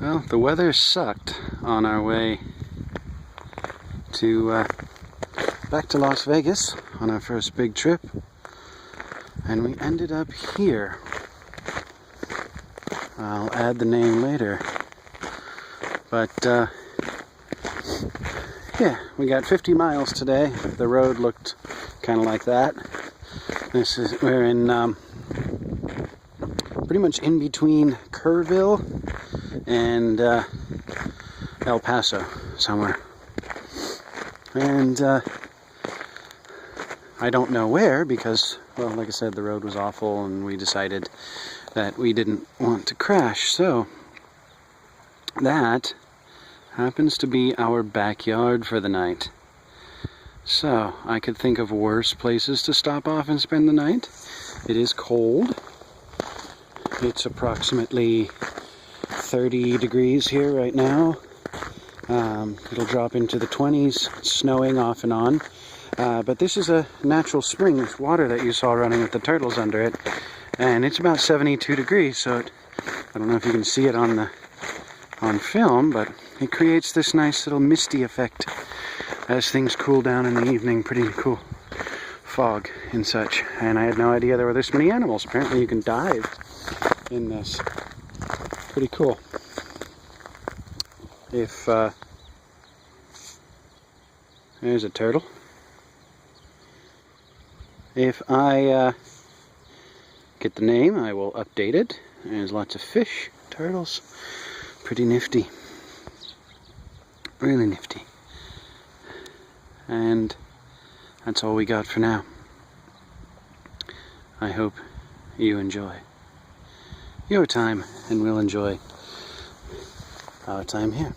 Well, the weather sucked on our way to back to Las Vegas on our first big trip, and we ended up here. I'll add the name later, but yeah, we got 50 miles today. The road looked kind of like that. We're in pretty much in between Kerrville and El Paso somewhere. And I don't know where because, well, like I said, the road was awful and we decided that we didn't want to crash. So that happens to be our backyard for the night. So I could think of worse places to stop off and spend the night. It is cold. It's approximately 30 degrees here right now. It'll drop into the 20s. It's snowing off and on. But this is a natural spring. This water that you saw running with the turtles under it. And it's about 72 degrees, so I don't know if you can see it on film, but it creates this nice little misty effect as things cool down in the evening. Pretty cool fog and such. And I had no idea there were this many animals. Apparently you can dive in this. Pretty cool. If there's a turtle. If I get the name, I will update it. There's lots of fish, turtles. Pretty nifty. Really nifty. And that's all we got for now. I hope you enjoy your time, and we'll enjoy our time here.